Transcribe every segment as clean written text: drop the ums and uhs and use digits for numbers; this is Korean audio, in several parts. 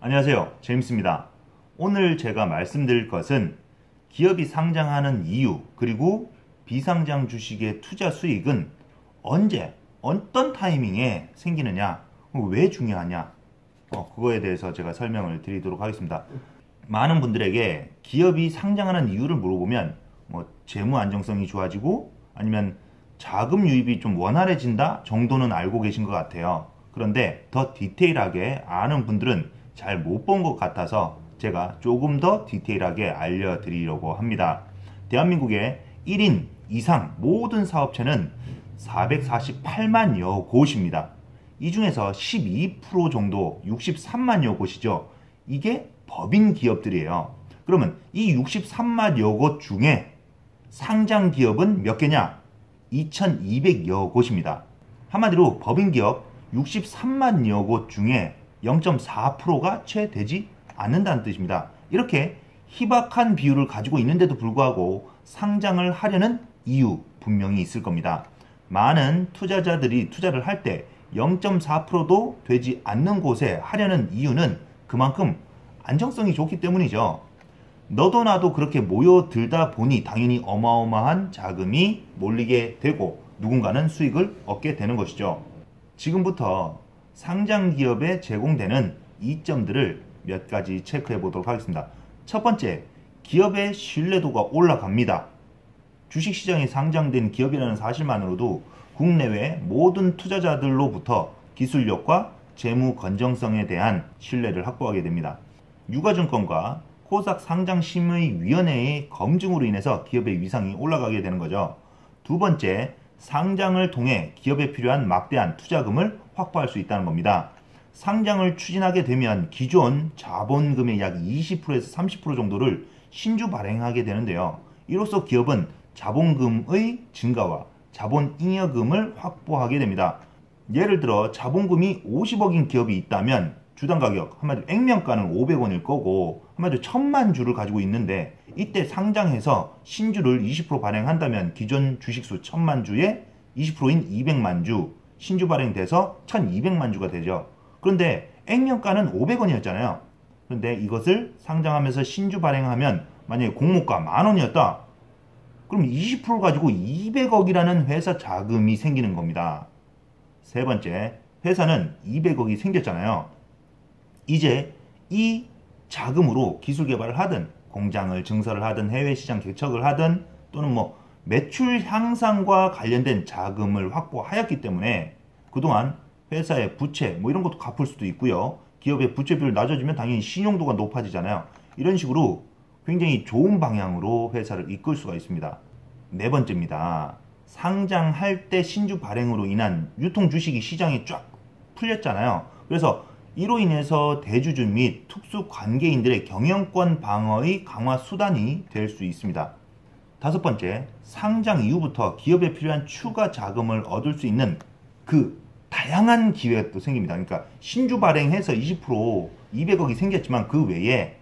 안녕하세요. 제임스입니다. 오늘 제가 말씀드릴 것은 기업이 상장하는 이유, 그리고 비상장 주식의 투자 수익은 언제, 어떤 타이밍에 생기느냐, 왜 중요하냐, 그거에 대해서 제가 설명을 드리도록 하겠습니다. 많은 분들에게 기업이 상장하는 이유를 물어보면 재무 안정성이 좋아지고 아니면 자금 유입이 좀 원활해진다 정도는 알고 계신 것 같아요. 그런데 더 디테일하게 아는 분들은 잘 못 본 것 같아서 제가 조금 더 디테일하게 알려드리려고 합니다. 대한민국의 1인 이상 모든 사업체는 448만여 곳입니다. 이 중에서 12% 정도 63만여 곳이죠. 이게 법인 기업들이에요. 그러면 이 63만여 곳 중에 상장 기업은 몇 개냐? 2200여 곳입니다. 한마디로 법인 기업 63만여 곳 중에 0.4%가 채 되지 않는다는 뜻입니다. 이렇게 희박한 비율을 가지고 있는데도 불구하고 상장을 하려는 이유 분명히 있을 겁니다. 많은 투자자들이 투자를 할 때 0.4%도 되지 않는 곳에 하려는 이유는 그만큼 안정성이 좋기 때문이죠. 너도 나도 그렇게 모여들다 보니 당연히 어마어마한 자금이 몰리게 되고 누군가는 수익을 얻게 되는 것이죠. 지금부터 상장 기업에 제공되는 이점들을 몇 가지 체크해 보도록 하겠습니다. 첫 번째, 기업의 신뢰도가 올라갑니다. 주식시장에 상장된 기업이라는 사실만으로도 국내외 모든 투자자들로부터 기술력과 재무 건정성에 대한 신뢰를 확보하게 됩니다. 유가증권과 코스닥 상장심의위원회의 검증으로 인해서 기업의 위상이 올라가게 되는 거죠. 두 번째, 상장을 통해 기업에 필요한 막대한 투자금을 확보할 수 있다는 겁니다. 상장을 추진하게 되면 기존 자본금의 약 20%에서 30% 정도를 신주 발행하게 되는데요. 이로써 기업은 자본금의 증가와 자본 잉여금을 확보하게 됩니다. 예를 들어 자본금이 50억인 기업이 있다면 주당 가격, 한마디로 액면가는 500원일 거고 한마디로 1000만 주를 가지고 있는데 이때 상장해서 신주를 20% 발행한다면 기존 주식수 1000만 주에 20%인 200만 주 신주 발행돼서 1200만 주가 되죠. 그런데 액면가는 500원이었잖아요. 그런데 이것을 상장하면서 신주 발행하면 만약에 공모가 10,000원이었다. 그럼 20% 가지고 200억이라는 회사 자금이 생기는 겁니다. 세 번째, 회사는 200억이 생겼잖아요. 이제 이 자금으로 기술 개발을 하든 공장을 증설을 하든 해외 시장 개척을 하든 또는 매출 향상과 관련된 자금을 확보하였기 때문에 그동안 회사의 부채 이런 것도 갚을 수도 있고요. 기업의 부채 비율 낮아지면 당연히 신용도가 높아지잖아요. 이런 식으로 굉장히 좋은 방향으로 회사를 이끌 수가 있습니다. 네 번째입니다. 상장할 때 신주 발행으로 인한 유통 주식이 시장에 쫙 풀렸잖아요. 그래서 이로 인해서 대주주 및 특수 관계인들의 경영권 방어의 강화 수단이 될 수 있습니다. 다섯 번째, 상장 이후부터 기업에 필요한 추가 자금을 얻을 수 있는 그 다양한 기회가 또 생깁니다. 그러니까 신주 발행해서 20% 200억이 생겼지만 그 외에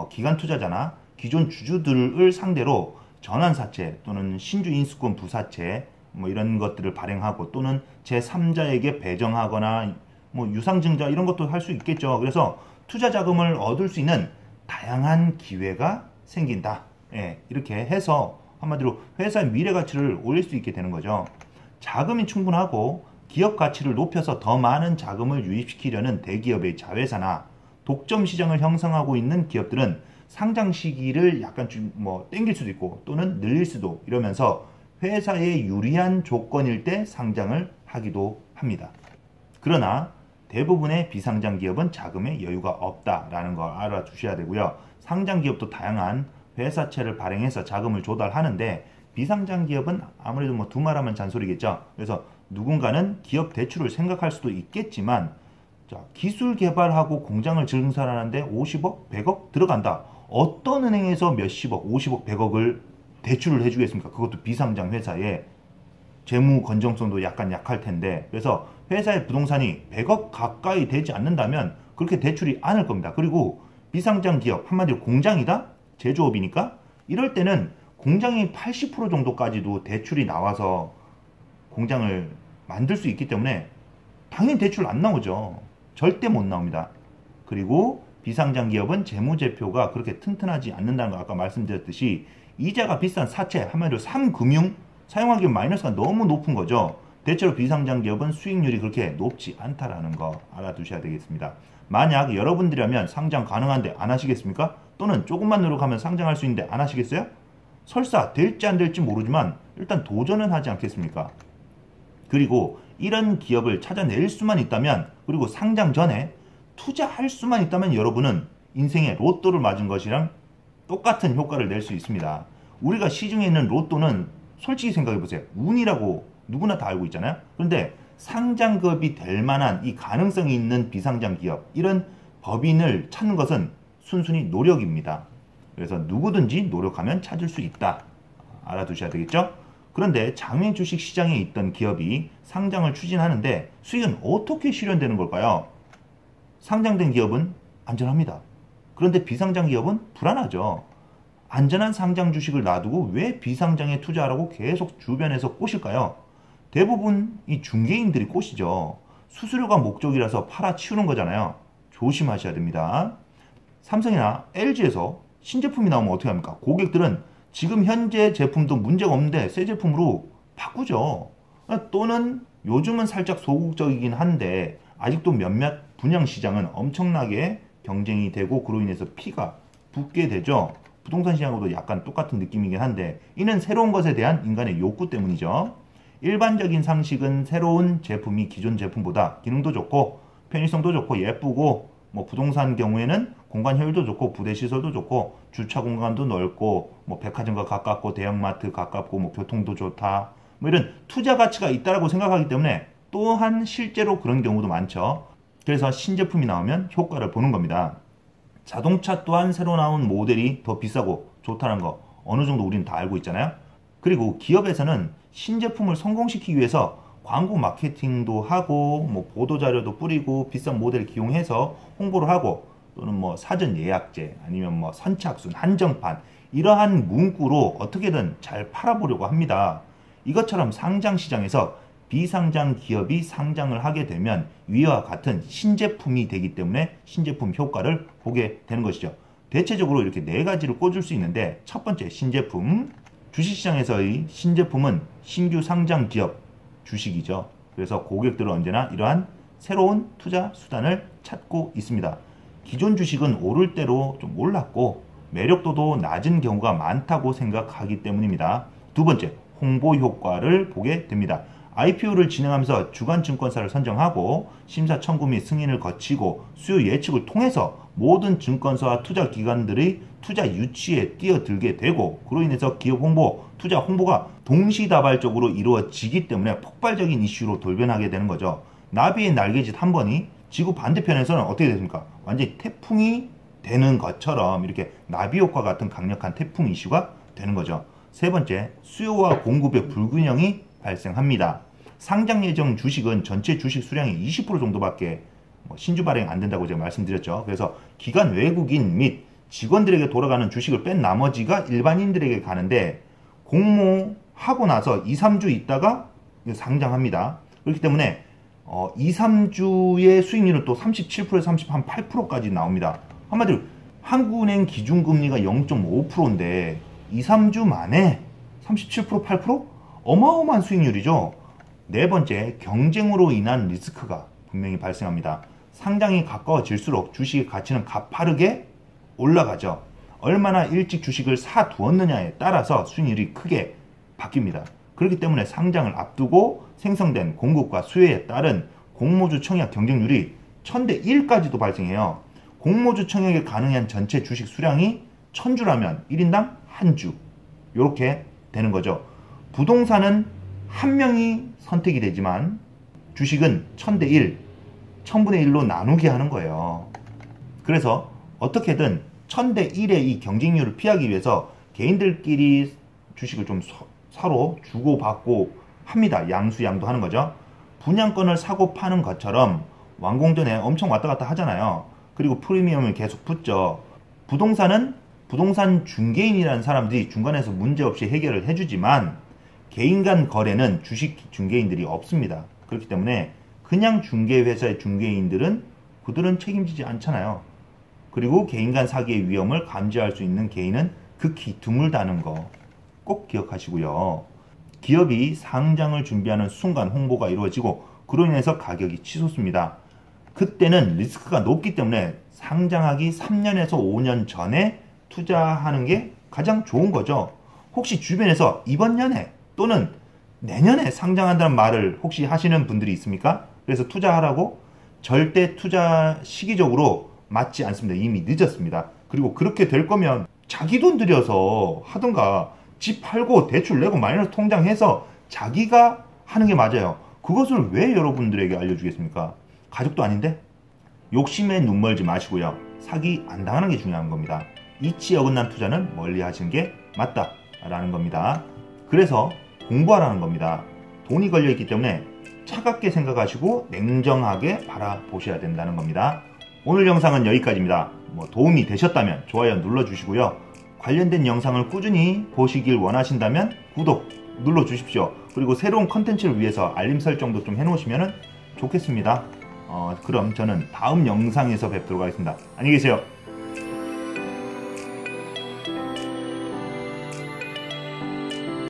기관 투자자나 기존 주주들을 상대로 전환사채 또는 신주 인수권 부사채 이런 것들을 발행하고 또는 제3자에게 배정하거나 유상증자 이런 것도 할 수 있겠죠. 그래서 투자 자금을 얻을 수 있는 다양한 기회가 생긴다. 이렇게 해서 한마디로 회사의 미래 가치를 올릴 수 있게 되는 거죠. 자금이 충분하고 기업 가치를 높여서 더 많은 자금을 유입시키려는 대기업의 자회사나 독점 시장을 형성하고 있는 기업들은 상장 시기를 약간 좀 땡길 수도 있고 또는 늘릴 수도 이러면서 회사에 유리한 조건일 때 상장을 하기도 합니다. 그러나 대부분의 비상장 기업은 자금에 여유가 없다라는 걸 알아두셔야 되고요. 상장 기업도 다양한 회사채를 발행해서 자금을 조달하는데 비상장 기업은 아무래도 두말하면 잔소리겠죠. 그래서 누군가는 기업 대출을 생각할 수도 있겠지만 기술 개발하고 공장을 증설하는데 50억, 100억 들어간다. 어떤 은행에서 몇십억, 50억, 100억을 대출을 해주겠습니까? 그것도 비상장 회사에 재무 건정성도 약간 약할 텐데 그래서 회사의 부동산이 100억 가까이 되지 않는다면 그렇게 대출이 않을 겁니다. 그리고 비상장 기업, 한마디로 공장이다? 제조업이니까 이럴 때는 공장이 80% 정도까지도 대출이 나와서 공장을 만들 수 있기 때문에 당연히 대출 안 나오죠. 절대 못 나옵니다. 그리고 비상장 기업은 재무제표가 그렇게 튼튼하지 않는다는 거 아까 말씀드렸듯이 이자가 비싼 사채, 한마디로 3금융 사용하기엔 마이너스가 너무 높은 거죠. 대체로 비상장 기업은 수익률이 그렇게 높지 않다라는 거 알아두셔야 되겠습니다. 만약 여러분들이라면 상장 가능한데 안 하시겠습니까? 또는 조금만 노력하면 상장할 수 있는데 안 하시겠어요? 설사 될지 안 될지 모르지만 일단 도전은 하지 않겠습니까? 그리고 이런 기업을 찾아낼 수만 있다면, 그리고 상장 전에 투자할 수만 있다면 여러분은 인생의 로또를 맞은 것이랑 똑같은 효과를 낼 수 있습니다. 우리가 시중에 있는 로또는 솔직히 생각해보세요. 운이라고 누구나 다 알고 있잖아요. 그런데 상장급이 될 만한 이 가능성이 있는 비상장 기업, 이런 법인을 찾는 것은 순순히 노력입니다. 그래서 누구든지 노력하면 찾을 수 있다. 알아두셔야 되겠죠? 그런데 장외 주식 시장에 있던 기업이 상장을 추진하는데 수익은 어떻게 실현되는 걸까요? 상장된 기업은 안전합니다. 그런데 비상장 기업은 불안하죠. 안전한 상장 주식을 놔두고 왜 비상장에 투자하라고 계속 주변에서 꼬실까요? 대부분 이 중개인들이 꼬시죠. 수수료가 목적이라서 팔아치우는 거잖아요. 조심하셔야 됩니다. 삼성이나 LG에서 신제품이 나오면 어떻게 합니까? 고객들은 지금 현재 제품도 문제가 없는데 새 제품으로 바꾸죠. 또는 요즘은 살짝 소극적이긴 한데 아직도 몇몇 분양 시장은 엄청나게 경쟁이 되고 그로 인해서 피가 붓게 되죠. 부동산 시장하고도 약간 똑같은 느낌이긴 한데 이는 새로운 것에 대한 인간의 욕구 때문이죠. 일반적인 상식은 새로운 제품이 기존 제품보다 기능도 좋고 편의성도 좋고 예쁘고, 뭐 부동산 경우에는 공간 효율도 좋고 부대 시설도 좋고 주차 공간도 넓고 뭐 백화점과 가깝고 대형마트 가깝고 뭐 교통도 좋다, 뭐 이런 투자 가치가 있다라고 생각하기 때문에 또한 실제로 그런 경우도 많죠. 그래서 신제품이 나오면 효과를 보는 겁니다. 자동차 또한 새로 나온 모델이 더 비싸고 좋다는 거 어느 정도 우리는 다 알고 있잖아요. 그리고 기업에서는 신제품을 성공시키기 위해서 광고 마케팅도 하고 뭐 보도자료도 뿌리고 비싼 모델 기용해서 홍보를 하고, 또는 뭐 사전 예약제 아니면 뭐 선착순 한정판 이러한 문구로 어떻게든 잘 팔아보려고 합니다. 이것처럼 상장 시장에서 비상장 기업이 상장을 하게 되면 위와 같은 신제품이 되기 때문에 신제품 효과를 보게 되는 것이죠. 대체적으로 이렇게 네 가지를 꽂을 수 있는데, 첫 번째 신제품, 주식시장에서의 신제품은 신규 상장 기업 주식이죠. 그래서 고객들은 언제나 이러한 새로운 투자 수단을 찾고 있습니다. 기존 주식은 오를 대로 좀 올랐고 매력도도 낮은 경우가 많다고 생각하기 때문입니다. 두 번째, 홍보 효과를 보게 됩니다. IPO를 진행하면서 주간증권사를 선정하고 심사 청구 및 승인을 거치고 수요 예측을 통해서 모든 증권사와 투자기관들의 투자 유치에 뛰어들게 되고, 그로 인해서 기업 홍보, 투자 홍보가 동시다발적으로 이루어지기 때문에 폭발적인 이슈로 돌변하게 되는 거죠. 나비의 날개짓 한 번이 지구 반대편에서는 어떻게 됩니까? 완전히 태풍이 되는 것처럼 이렇게 나비 효과 같은 강력한 태풍 이슈가 되는 거죠. 세 번째, 수요와 공급의 불균형이 발생합니다. 상장 예정 주식은 전체 주식 수량의 20% 정도밖에 신주 발행 안 된다고 제가 말씀드렸죠. 그래서 기관 외국인 및 직원들에게 돌아가는 주식을 뺀 나머지가 일반인들에게 가는데, 공모하고 나서 2, 3주 있다가 상장합니다. 그렇기 때문에 2, 3주의 수익률은 또 37%에서 38%까지 나옵니다. 한마디로 한국은행 기준금리가 0.5%인데 2, 3주 만에 37%, 8%? 어마어마한 수익률이죠. 네 번째, 경쟁으로 인한 리스크가 분명히 발생합니다. 상장이 가까워질수록 주식의 가치는 가파르게 올라가죠. 얼마나 일찍 주식을 사두었느냐에 따라서 수익률이 크게 바뀝니다. 그렇기 때문에 상장을 앞두고 생성된 공급과 수요에 따른 공모주 청약 경쟁률이 1000대 1까지도 발생해요. 공모주 청약에 가능한 전체 주식 수량이 1000주라면 1인당 1주, 이렇게 되는 거죠. 부동산은 한 명이 선택이 되지만 주식은 1000대 1, 1000분의 1로 나누게 하는 거예요. 그래서 어떻게든 1000대 1의 이 경쟁률을 피하기 위해서 개인들끼리 주식을 좀 서로 주고받고 합니다. 양수양도 하는 거죠. 분양권을 사고 파는 것처럼 완공전에 엄청 왔다 갔다 하잖아요. 그리고 프리미엄을 계속 붙죠. 부동산은 부동산 중개인이라는 사람들이 중간에서 문제없이 해결을 해주지만 개인 간 거래는 주식 중개인들이 없습니다. 그렇기 때문에 그냥 중개회사의 중개인들은 그들은 책임지지 않잖아요. 그리고 개인 간 사기의 위험을 감지할 수 있는 개인은 극히 드물다는 거 꼭 기억하시고요. 기업이 상장을 준비하는 순간 홍보가 이루어지고 그로 인해서 가격이 치솟습니다. 그때는 리스크가 높기 때문에 상장하기 3년에서 5년 전에 투자하는 게 가장 좋은 거죠. 혹시 주변에서 이번 년에 또는 내년에 상장한다는 말을 혹시 하시는 분들이 있습니까? 그래서 투자하라고? 절대 투자 시기적으로 맞지 않습니다. 이미 늦었습니다. 그리고 그렇게 될 거면 자기 돈 들여서 하든가 집 팔고 대출 내고 마이너스 통장해서 자기가 하는 게 맞아요. 그것을 왜 여러분들에게 알려주겠습니까? 가족도 아닌데? 욕심에 눈 멀지 마시고요. 사기 안 당하는 게 중요한 겁니다. 이치 어긋난 투자는 멀리 하시는 게 맞다라는 겁니다. 그래서 공부하라는 겁니다. 돈이 걸려있기 때문에 차갑게 생각하시고 냉정하게 바라보셔야 된다는 겁니다. 오늘 영상은 여기까지입니다. 도움이 되셨다면 좋아요 눌러주시고요. 관련된 영상을 꾸준히 보시길 원하신다면 구독 눌러주십시오. 그리고 새로운 컨텐츠를 위해서 알림 설정도 좀 해놓으시면 좋겠습니다. 그럼 저는 다음 영상에서 뵙도록 하겠습니다. 안녕히 계세요.